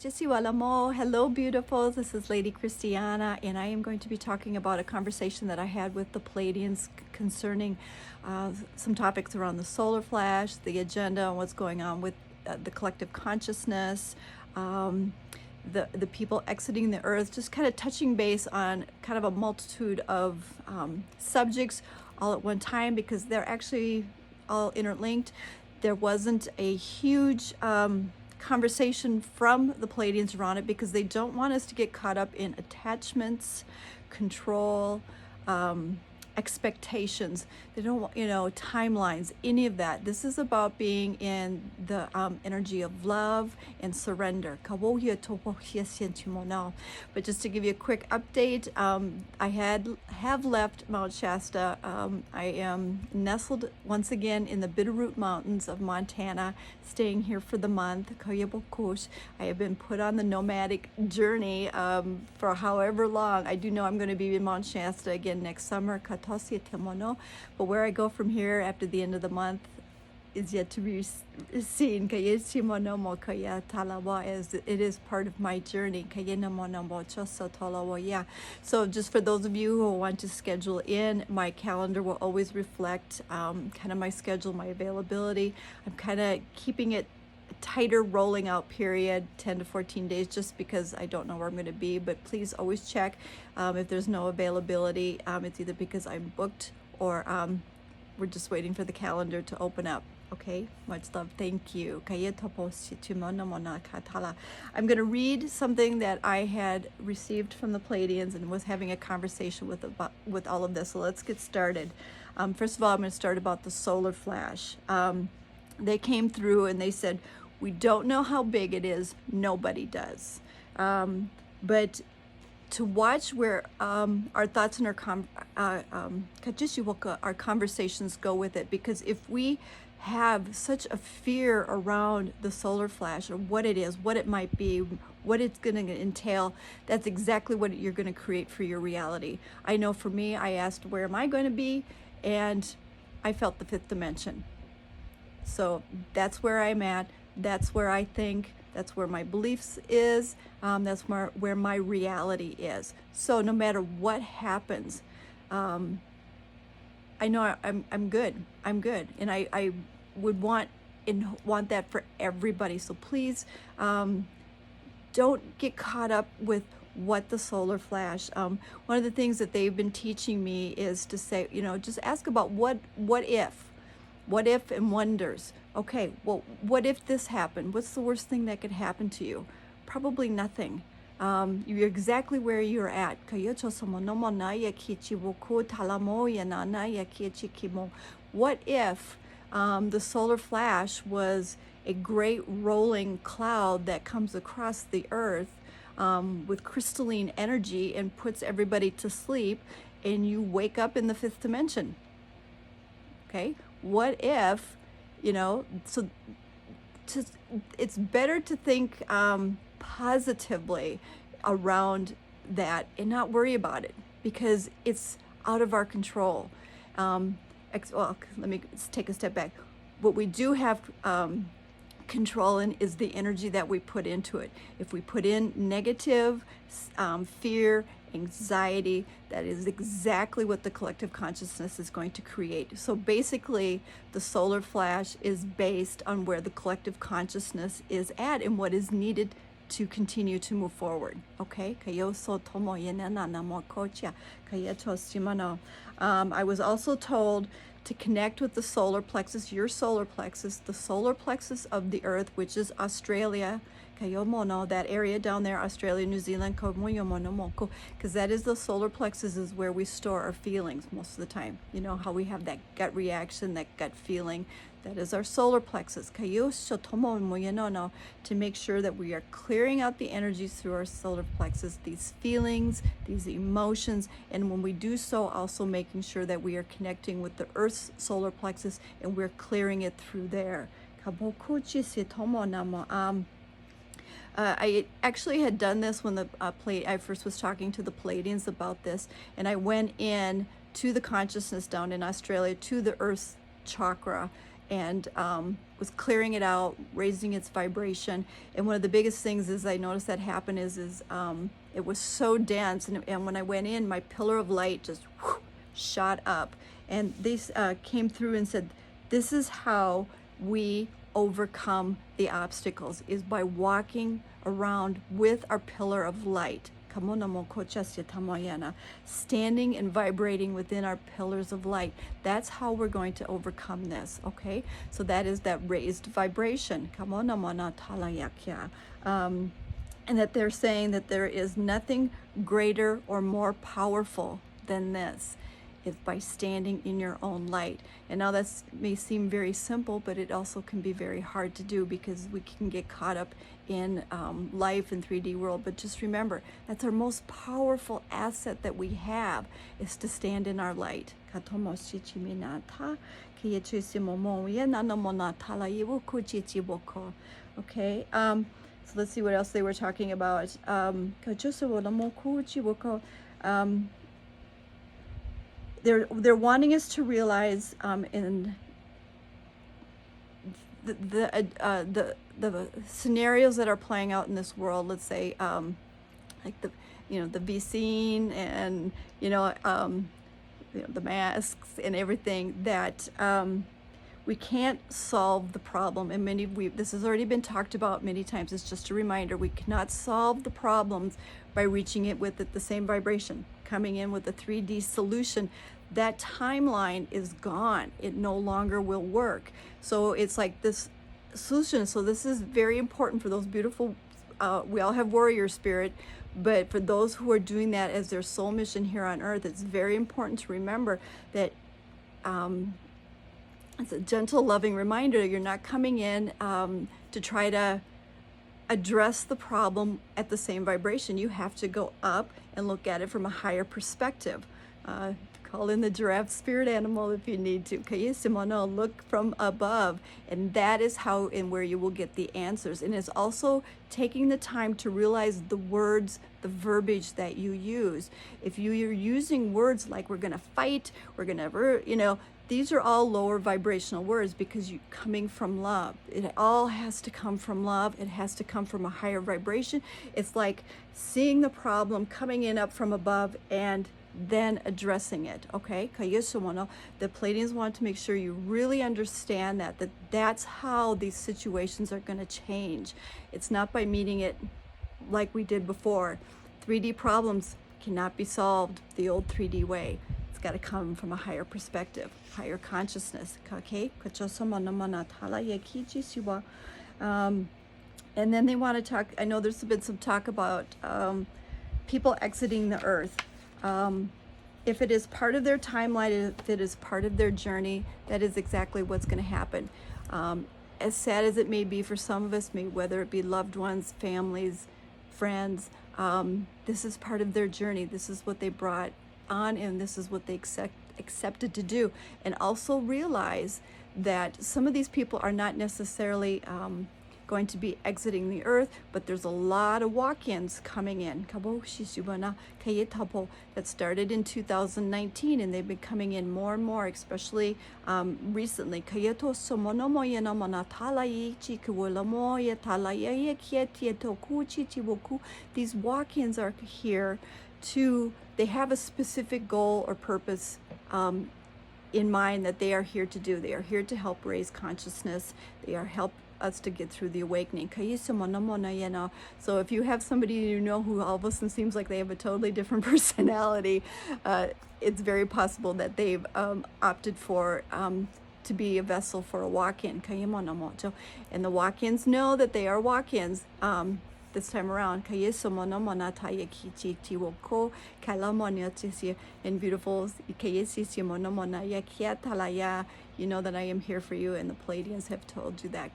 Hello, beautiful. This is Lady Christiana, and I am going to be talking about a conversation that I had with the Pleiadians concerning some topics around the solar flash, the agenda, and what's going on with the collective consciousness, the people exiting the earth, just kind of touching base on kind of a multitude of subjects all at one time, because they're actually all interlinked. There wasn't a huge conversation from the Pleiadians around it, because they don't want us to get caught up in attachments, control, expectations. They don't want, timelines, any of that. This is about being in the energy of love and surrender. But just to give you a quick update, I have left Mount Shasta. I am nestled once again in the Bitterroot Mountains of Montana, staying here for the month. I have been put on the nomadic journey for however long. I do know I'm going to be in Mount Shasta again next summer, but where I go from here after the end of the month is yet to be seen. As it is part of my journey. So just for those of you who want to schedule in, my calendar will always reflect kind of my schedule, my availability. I'm kind of keeping it tighter rolling out period, 10 to 14 days, just because I don't know where I'm going to be. But please always check if there's no availability. It's either because I'm booked or we're just waiting for the calendar to open up. Okay, much love. Thank you. I'm going to read something that I had received from the Pleiadians and was having a conversation with all of this. So let's get started. First of all, I'm going to start about the solar flash. They came through and they said, we don't know how big it is. Nobody does. But to watch where our thoughts and our conversations go with it, because if we have such a fear around the solar flash, or what it is, what it might be, what it's going to entail, that's exactly what you're going to create for your reality. I know for me, I asked, where am I going to be? And I felt the fifth dimension. So that's where I'm at. That's where I think. That's where my beliefs is. That's where my reality is. So no matter what happens, I know I'm good. I'm good, and I would want that for everybody. So please don't get caught up with what the solar flash. One of the things that they've been teaching me is to say, just ask about what if and wonders. Okay, well, what if this happened? What's the worst thing that could happen to you? Probably nothing. You're exactly where you're at. What if the solar flash was a great rolling cloud that comes across the earth with crystalline energy and puts everybody to sleep, and you wake up in the fifth dimension? Okay, what if, it's better to think positively around that and not worry about it, because it's out of our control. Let me take a step back. What we do have control in is the energy that we put into it. If we put in negative fear, anxiety, that is exactly what the collective consciousness is going to create. So basically, the solar flash is based on where the collective consciousness is at and what is needed to continue to move forward. Okay? I was also told to connect with the solar plexus, your solar plexus, the solar plexus of the earth, which is Australia. That area down there, Australia, New Zealand, because that is the solar plexus, is where we store our feelings most of the time. You know how we have that gut reaction, that gut feeling. That is our solar plexus. To make sure that we are clearing out the energies through our solar plexus, these feelings, these emotions, and when we do so, also making sure that we are connecting with the Earth's solar plexus and we're clearing it through there. I actually had done this when I first was talking to the Pleiadians about this, and I went in to the consciousness down in Australia, to the Earth chakra, and was clearing it out, raising its vibration. And one of the biggest things is I noticed that happen is it was so dense, and when I went in, my pillar of light just shot up. And they came through and said, this is how we overcome the obstacles, is by walking around with our pillar of light. Standing and vibrating within our pillars of light. That's how we're going to overcome this, okay? So that is that raised vibration. And that they're saying that there is nothing greater or more powerful than this, is by standing in your own light. And now that may seem very simple, but it also can be very hard to do, because we can get caught up in life in 3D world. But just remember, that's our most powerful asset that we have, is to stand in our light. Okay, so let's see what else they were talking about. They're wanting us to realize in the scenarios that are playing out in this world. Let's say like the vaccine and the masks and everything, that we can't solve the problem. And this has already been talked about many times. It's just a reminder, we cannot solve the problems by reaching it with the same vibration, coming in with a 3D solution. That timeline is gone. It no longer will work. So it's like this solution. So this is very important for those beautiful, we all have warrior spirit, but for those who are doing that as their soul mission here on earth, it's very important to remember that it's a gentle, loving reminder. You're not coming in to try to address the problem at the same vibration. You have to go up and look at it from a higher perspective. Call in the giraffe spirit animal if you need to. Look from above, and that is how and where you will get the answers. And it's also taking the time to realize the words, the verbiage that you use. If you're using words like we're going to fight, we're going to, these are all lower vibrational words, because you're coming from love. It all has to come from love. It has to come from a higher vibration. It's like seeing the problem, coming in up from above, and then addressing it, okay? The Pleiadians want to make sure you really understand that's how these situations are going to change. It's not by meeting it like we did before. 3D problems cannot be solved the old 3D way. It's got to come from a higher perspective, higher consciousness, okay? And then they want to talk, I know there's been some talk about people exiting the earth. If it is part of their timeline, if it is part of their journey, that is exactly what's going to happen. As sad as it may be for some of us, whether it be loved ones, families, friends, this is part of their journey. This is what they brought on, and this is what they accepted to do. And also realize that some of these people are not necessarily going to be exiting the earth, but there's a lot of walk-ins coming in that started in 2019, and they've been coming in more and more, especially recently. These walk-ins are here they have a specific goal or purpose in mind that they are here to do. They are here to help raise consciousness. They are help us to get through the awakening. So if you have somebody you know who all of a sudden seems like they have a totally different personality, it's very possible that they've opted for to be a vessel for a walk-in. And the walk-ins know that they are walk-ins this time around. And beautiful, you know that I am here for you, and the Pleiadians have told you that.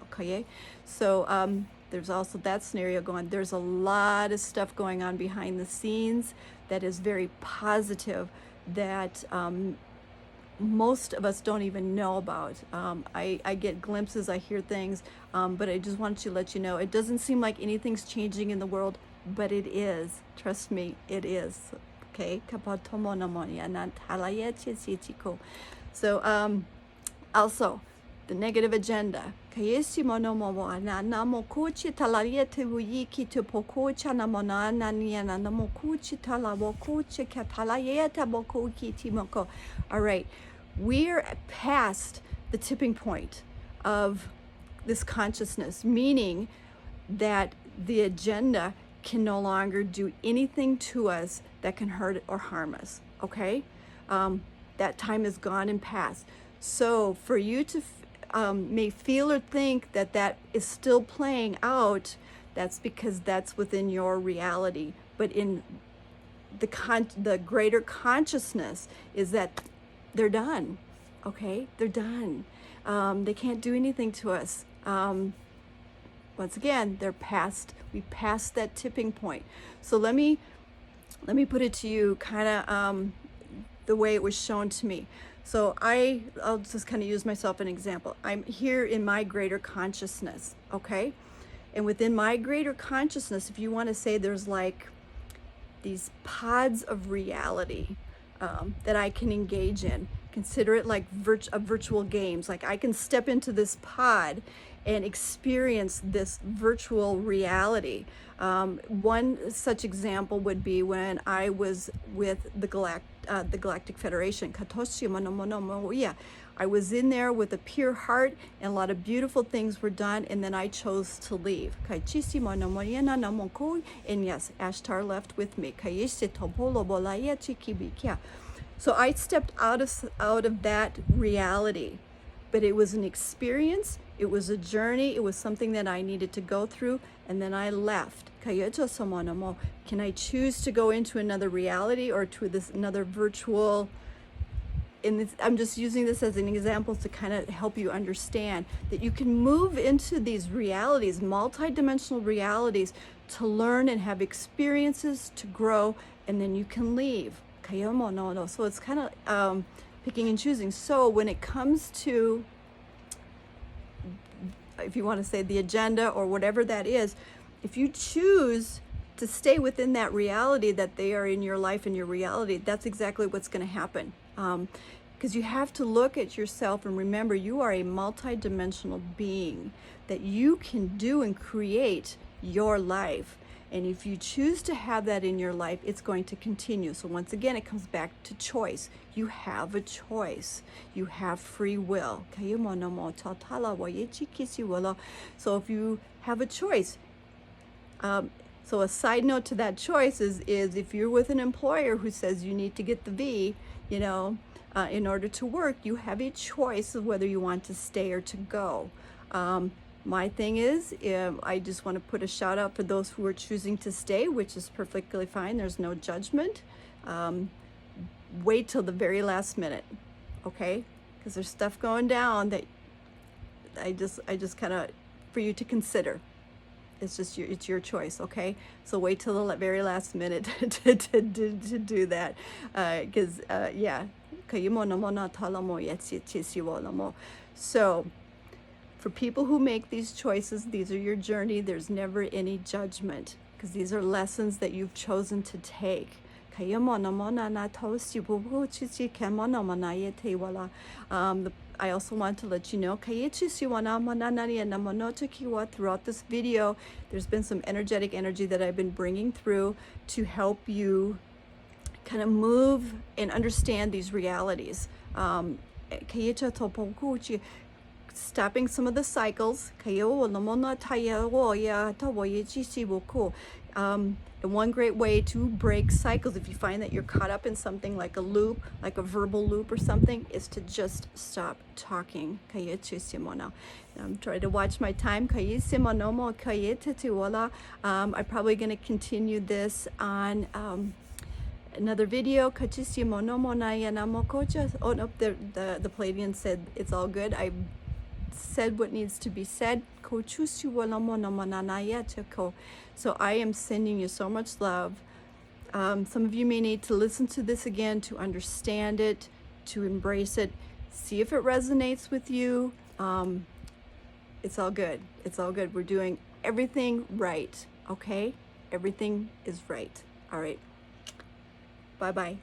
Okay, so there's also that scenario going. There's a lot of stuff going on behind the scenes that is very positive, that most of us don't even know about. I get glimpses, I hear things, but I just wanted to let you know, it doesn't seem like anything's changing in the world, but it is. Trust me, it is. Okay, So also the negative agenda. Kayesimo no mo na namo kuchi talariete wiki to pokucha na monana niana namo kuchi talawokuchi katalayeta bokuki timoko. All right, we're past the tipping point of this consciousness, meaning that the agenda can no longer do anything to us that can hurt or harm us. Okay, that time is gone and past. So for you to may feel or think that that is still playing out, that's because that's within your reality. But in the greater consciousness is that they're done. Okay, they're done. They can't do anything to us. Once again, we passed that tipping point. So let me put it to you kind of the way it was shown to me. So I'll just kind of use myself an example. I'm here in my greater consciousness, okay? And within my greater consciousness, if you want to say, there's like these pods of reality that I can engage in. Consider it like virtual games. Like I can step into this pod and experience this virtual reality. One such example would be when I was with the Galactic Federation. I was in there with a pure heart, and a lot of beautiful things were done, and then I chose to leave. And yes, Ashtar left with me. So I stepped out of that reality, but it was an experience, it was a journey, it was something that I needed to go through, and then I left. Can I choose to go into another reality or to this another virtual? I'm just using this as an example to kind of help you understand that you can move into these realities, multidimensional realities, to learn and have experiences, to grow, and then you can leave. So it's kind of picking and choosing. So when it comes to, if you want to say the agenda or whatever that is, if you choose to stay within that reality that they are in your life and your reality, that's exactly what's going to happen. Because you have to look at yourself and remember you are a multidimensional being, that you can do and create your life. And if you choose to have that in your life, it's going to continue. So once again, it comes back to choice. You have a choice. You have free will. So if you have a choice, so a side note to that choice is if you're with an employer who says you need to get the V, in order to work, you have a choice of whether you want to stay or to go. My thing is, I just want to put a shout out for those who are choosing to stay, which is perfectly fine. There's no judgment. Wait till the very last minute, okay? Because there's stuff going down that I just kind of, for you to consider. It's your choice, okay? So wait till the very last minute to do that, because yeah. So for people who make these choices, these are your journey. There's never any judgment, because these are lessons that you've chosen to take. I also want to let you know, throughout this video, there's been some energy that I've been bringing through to help you kind of move and understand these realities. Stopping some of the cycles. And one great way to break cycles, if you find that you're caught up in something like a loop, like a verbal loop or something, is to just stop talking. I'm trying to watch my time. I'm probably going to continue this on another video. Oh no, the Pleiadian said it's all good. I said what needs to be said. So I am sending you so much love. Some of you may need to listen to this again to understand it, to embrace it, see if it resonates with you. It's all good. It's all good. We're doing everything right, okay? Everything is right. All right. Bye-bye.